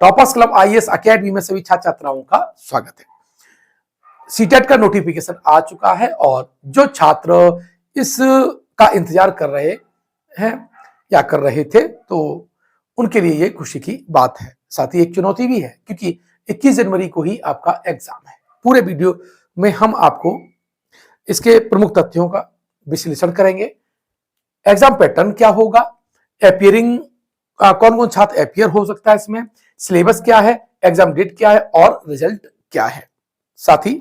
Toppers club IAS academy में सभी छात्र छात्राओं का स्वागत है। सीटेट का नोटिफिकेशन आ चुका है और जो छात्र इस का इंतजार कर रहे हैं या कर रहे थे तो उनके लिए ये खुशी की बात है, साथ ही एक चुनौती भी है क्योंकि 21 जनवरी को ही आपका एग्जाम है। पूरे वीडियो में हम आपको इसके प्रमुख तथ्यों का विश्लेषण करेंगे। एग्जाम पैटर्न क्या होगा, अपीयरिंग कौन कौन छात्र अपीयर हो सकता है इसमें, सिलेबस क्या है, एग्जाम डेट क्या है और रिजल्ट क्या है। साथ ही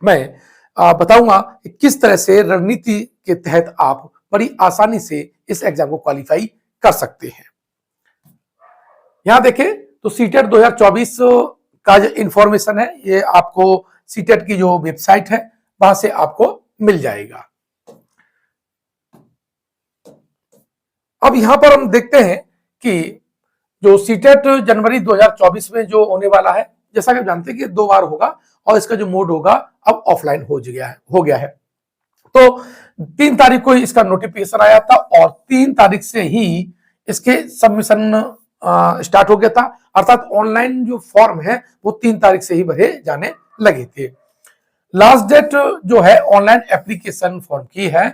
मैं बताऊंगा कि किस तरह से रणनीति के तहत आप बड़ी आसानी से इस एग्जाम को क्वालिफाई कर सकते हैं। यहां देखें तो सीटेट 2024 का जो इंफॉर्मेशन है ये आपको सीटेट की जो वेबसाइट है वहां से आपको मिल जाएगा। अब यहां पर हम देखते हैं कि जो सीटेट जनवरी 2024 में जो होने वाला है, जैसा कि आप जानते हैं कि 2 बार होगा और इसका जो मोड होगा अब ऑफलाइन हो गया है। तो 3 तारीख को इसका नोटिफिकेशन आया था और 3 तारीख से ही इसके सबमिशन स्टार्ट हो गया था, अर्थात ऑनलाइन जो फॉर्म है वो 3 तारीख से ही भरे जाने लगे थे। लास्ट डेट जो है ऑनलाइन एप्लीकेशन फॉर्म की है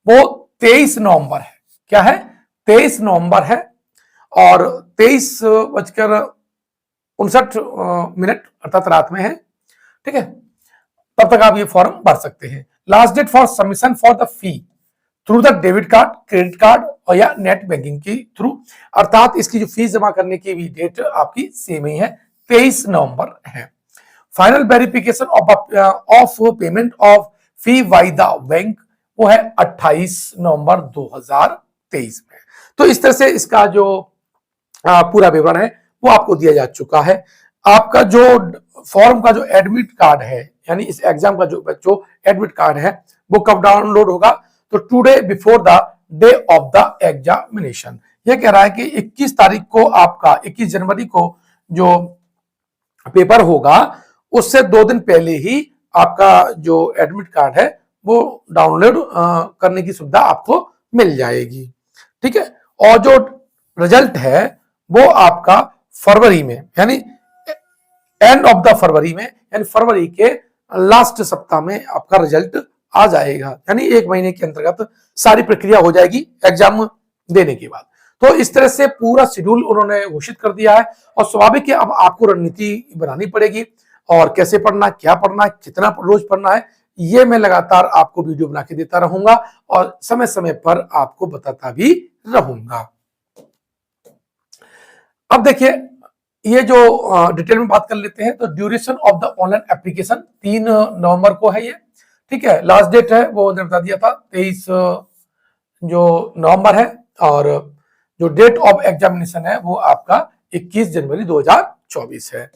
वो 23 नवंबर है। क्या है? 23 नवंबर है और 23:59 अर्थात रात में है। ठीक है, तब तक आप ये फॉर्म भर सकते हैं। Last date for submission for the fee through the debit card, credit card और या नेट बैंकिंग की थ्रू, अर्थात इसकी जो फीस जमा करने की भी डेट आपकी सेम ही है, 23 नवंबर है। Final verification of payment of fee by the bank वो है 28 नवंबर 2023 में। तो इस तरह से इसका जो पूरा विवरण है वो आपको दिया जा चुका है। आपका जो फॉर्म का जो एडमिट कार्ड है, यानी इस एग्जाम का जो बच्चों एडमिट कार्ड है वो कब डाउनलोड होगा, तो today before the day of the examination. ये कह रहा है कि 21 तारीख को आपका 21 जनवरी को जो पेपर होगा उससे 2 दिन पहले ही आपका जो एडमिट कार्ड है वो डाउनलोड करने की सुविधा आपको मिल जाएगी। ठीक है, और जो रिजल्ट है वो आपका फरवरी में, यानी एंड ऑफ द फरवरी में, यानी फरवरी के लास्ट सप्ताह में आपका रिजल्ट आ जाएगा, यानी 1 महीने के अंतर्गत सारी प्रक्रिया हो जाएगी एग्जाम देने के बाद। तो इस तरह से पूरा शेड्यूल उन्होंने घोषित कर दिया है और स्वाभाविक है अब आपको रणनीति बनानी पड़ेगी और कैसे पढ़ना, क्या पढ़ना है, कितना रोज पढ़ना है, ये मैं लगातार आपको वीडियो बना के देता रहूंगा और समय समय पर आपको बताता भी रहूंगा। अब देखिए ये जो डिटेल में बात कर लेते हैं, तो duration of the online application 3 नवंबर को है ये। ठीक है, लास्ट डेट है वो बता दिया था 23 जो नवंबर है और जो डेट ऑफ एग्जामिनेशन है वो आपका 21 जनवरी 2024 है।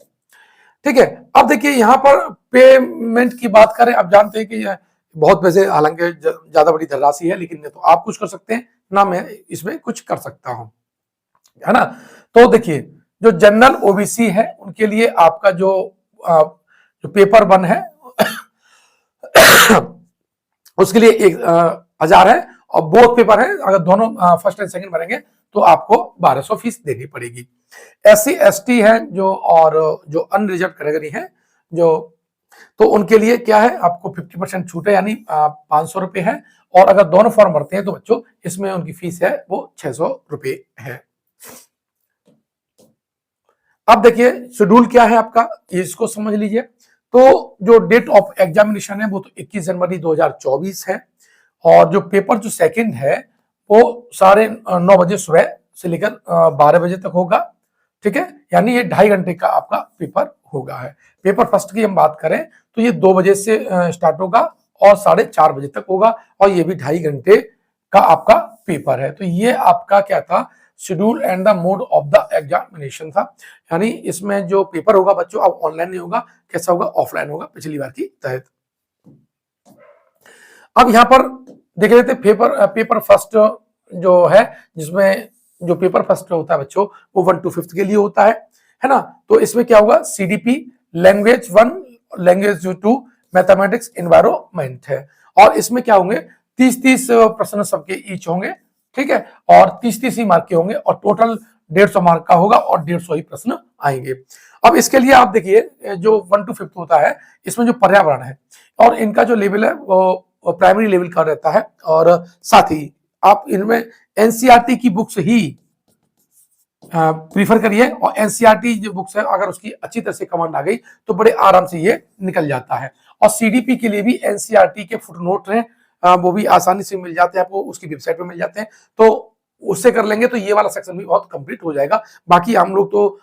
ठीक है, अब देखिए यहाँ पर पेमेंट की बात करें, आप जानते हैं कि बहुत पैसे, हालांकि ज्यादा बड़ी धनराशि है, लेकिन तो आप कुछ कर सकते हैं ना मैं इसमें कुछ कर सकता हूं, है ना। तो देखिए जो जनरल ओबीसी है उनके लिए आपका जो पेपर 1 है उसके लिए 1000 है और बोथ पेपर है, अगर दोनों फर्स्ट एंड सेकंड भरेंगे तो आपको 1200 फीस देनी पड़ेगी। SC ST है जो, और जो अनरिजर्व कैटेगरी है जो, तो उनके लिए क्या है, आपको 50% छूट है, यानी 500 रुपए है, और अगर दोनों फॉर्म भरते हैं तो बच्चों इसमें उनकी फीस है वो 600 रुपए है। अब देखिए शेड्यूल क्या है आपका, इसको समझ लीजिए। तो जो डेट ऑफ एग्जामिनेशन है वो तो 21 जनवरी 2024 है और जो पेपर जो सेकंड है वो 9:30 बजे सुबह से लेकर 12 बजे तक होगा। ठीक है, यानी ये 2.5 घंटे का आपका पेपर होगा है। पेपर फर्स्ट की हम बात करें तो ये 2 बजे से स्टार्ट होगा और 4:30 बजे तक होगा और ये भी 2.5 घंटे का आपका पेपर है। तो ये आपका क्या था, schedule and the mode of the examination था, यानी इसमें जो पेपर होगा बच्चों अब ऑनलाइन नहीं होगा, कैसा होगा, ऑफलाइन होगा पिछली बार की तहत। अब यहाँ पर देख लेते पेपर फर्स्ट जो है, जिसमें जो पेपर फर्स्ट होता है बच्चों वो 1 to 5th के लिए होता है ना। तो इसमें क्या होगा, CDP language 1, language 2, mathematics, environment है और इसमें क्या होंगे 30-30 प्रश्न सबके ईच होंगे। ठीक है, और 30-30 ही मार्क के होंगे और टोटल 150 मार्क का होगा और 150 ही प्रश्न आएंगे। अब इसके लिए आप देखिए जो 1 to 5 होता है, इसमें जो पर्यावरण है और इनका जो लेवल है वो प्राइमरी लेवल का रहता है, और साथ ही आप इनमें एनसीईआरटी की बुक्स ही प्रीफर करिए, और एनसीईआरटी जो बुक्स है अगर उसकी अच्छी तरह से कमांड आ गई तो बड़े आराम से ये निकल जाता है। और सीडीपी के लिए भी एनसीईआरटी के फुटनोट हैं, वो भी आसानी से मिल जाते हैं, आपको उसकी वेबसाइट पे मिल जाते हैं, तो उससे कर लेंगे तो ये वाला सेक्शन भी बहुत कंप्लीट हो जाएगा। बाकी हम लोग तो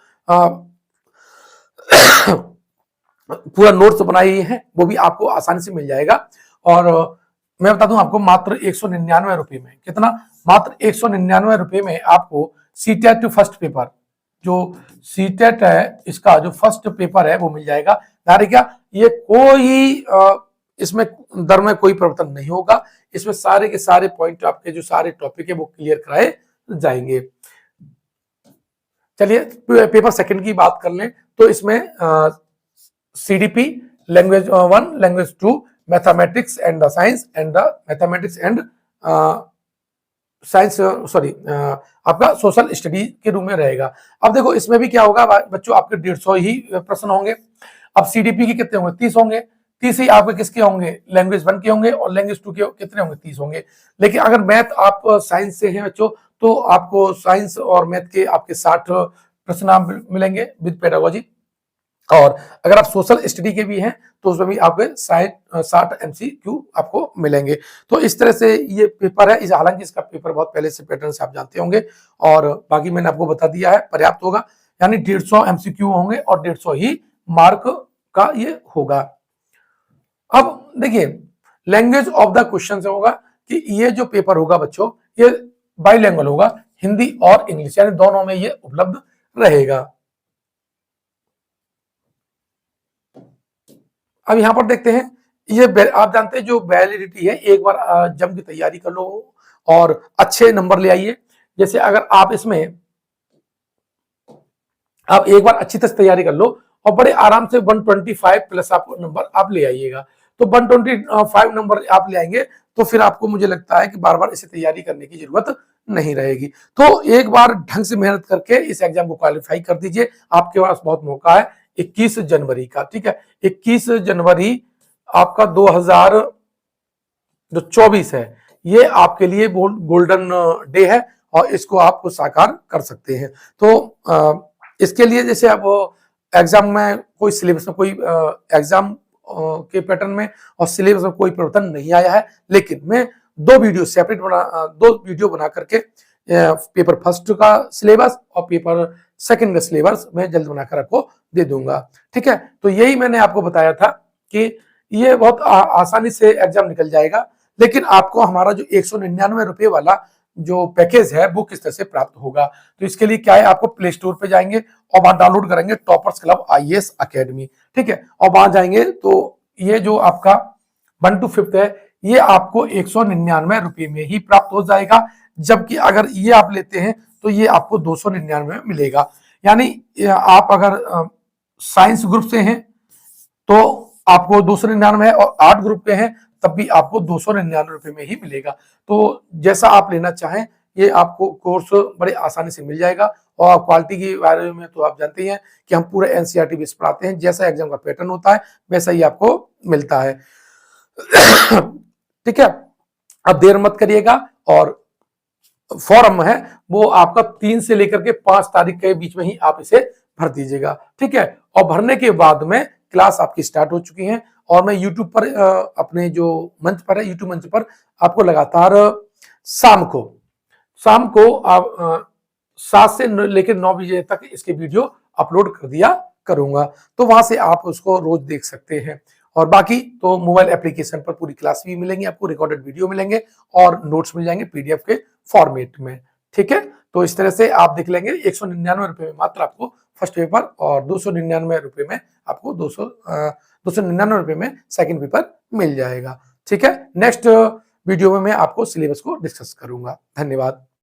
पूरा नोट्स बनाए हैं, वो भी आपको आसानी से मिल जाएगा। और मैं बता दूं आपको, मात्र 199 रुपए में, कितना, मात्र 199 रुपए में आपको सीटेट फर्स्ट पेपर, जो सीटेट है इसका जो फर्स्ट पेपर है वो मिल जाएगा। क्या ये कोई इसमें दर में कोई परिवर्तन नहीं होगा, इसमें सारे के सारे पॉइंट आपके जो सारे टॉपिक है वो क्लियर कराए जाएंगे। चलिए पेपर सेकंड की बात कर लें तो इसमें CDP, language 1, language 2, mathematics and the science and the mathematics and science, sorry आपका सोशल स्टडी के रूम में रहेगा। अब देखो इसमें भी क्या होगा बच्चों, आपके 150 ही प्रश्न होंगे। अब सीडीपी के कितने होंगे, 30 होंगे। 30 ही आपके किसके होंगे, लैंग्वेज 1 के होंगे, और लैंग्वेज 2 के कितने होंगे, 30 होंगे। लेकिन अगर मैथ आप साइंस से हैं बच्चों, तो आपको साइंस और मैथ के आपके 60 प्रश्न मिलेंगे विद पेडागोजी। और अगर आप सोशल स्टडी के भी हैं तो उसमें भी आपके 60 MCQ आपको मिलेंगे। तो इस तरह से ये पेपर है, इस हालांकि इसका पेपर बहुत पहले से पैटर्न से आप जानते होंगे, और बाकी मैंने आपको बता दिया है, पर्याप्त होगा। यानी 150 MCQ होंगे और 150 ही मार्क का ये होगा। अब देखिए लैंग्वेज ऑफ द क्वेश्चन होगा कि ये जो पेपर होगा बच्चों, ये बाइलैंग्वेज होगा, हिंदी और इंग्लिश, यानी दोनों में ये उपलब्ध रहेगा। अब यहां पर देखते हैं, ये आप जानते हैं जो वैलिडिटी है, एक बार जम की तैयारी कर लो और अच्छे नंबर ले आइए। जैसे अगर आप इसमें आप एक बार अच्छी तरह से तैयारी कर लो और बड़े आराम से 125 प्लस आप नंबर आप ले आइएगा, तो 125 नंबर आप ले आएंगे तो फिर आपको, मुझे लगता है कि बार बार इसे तैयारी करने की जरूरत नहीं रहेगी। तो एक बार ढंग से मेहनत करके इस एग्जाम को क्वालिफाई कर दीजिए, आपके पास बहुत मौका है 21 जनवरी का, ठीक है। 21 जनवरी आपका 2024 है, ये आपके लिए गोल्डन डे है और इसको आप साकार कर सकते हैं। तो इसके लिए जैसे आप एग्जाम में कोई सिलेबस में कोई एग्जाम के पैटर्न में और सिलेबस में कोई परिवर्तन नहीं आया है, लेकिन मैं दो वीडियो बना करके पेपर फर्स्ट का सिलेबस और पेपर सेकंड का सिलेबस मैं जल्द बनाकर आपको दे दूंगा, ठीक है। तो यही मैंने आपको बताया था कि ये बहुत आसानी से एग्जाम निकल जाएगा, लेकिन आपको हमारा जो 199 रुपए वाला जो पैकेज है वो किस तरह से प्राप्त होगा। तो इसके लिए क्या है, आपको प्ले स्टोर पे जाएंगे और वहां डाउनलोड करेंगे टॉपर्स क्लब IAS अकेडमी, ठीक है। और वहां जाएंगे तो ये जो आपका 1 to 5 है, ये आपको 199 रुपए में ही प्राप्त हो जाएगा, जबकि अगर ये आप लेते हैं तो ये आपको 299 में मिलेगा। यानी आप अगर साइंस ग्रुप से हैं तो आपको 299 है, और आर्ट ग्रुप पे हैं तब भी आपको 299 रुपए में ही मिलेगा। तो जैसा आप लेना चाहें ये आपको कोर्स बड़े आसानी से मिल जाएगा। और क्वालिटी के बारे में तो आप जानते ही हैं कि हम पूरा NCERT बेस पढ़ाते हैं, जैसा एग्जाम का पैटर्न होता है वैसा ही आपको मिलता है, ठीक है। अब देर मत करिएगा, और फॉर्म है वो आपका 3 से लेकर के 5 तारीख के बीच में ही आप इसे भर दीजिएगा, ठीक है। और भरने के बाद में क्लास आपकी स्टार्ट हो चुकी है, और मैं यूट्यूब पर अपने जो मंच पर है, यूट्यूब मंच पर आपको लगातार शाम को आप 7 से लेकर 9 बजे तक इसके वीडियो अपलोड कर दिया करूंगा, तो वहां से आप उसको रोज देख सकते हैं। और बाकी तो मोबाइल एप्लीकेशन पर पूरी क्लास भी मिलेंगी, आपको रिकॉर्डेड वीडियो मिलेंगे और नोट्स मिल जाएंगे PDF के फॉर्मेट में, ठीक है। तो इस तरह से आप देख लेंगे 199 रुपए में मात्र आपको फर्स्ट पेपर, और 299 रुपए में आपको 299 रुपए में सेकंड पेपर मिल जाएगा, ठीक है। नेक्स्ट वीडियो में मैं आपको सिलेबस को डिस्कस करूंगा। धन्यवाद।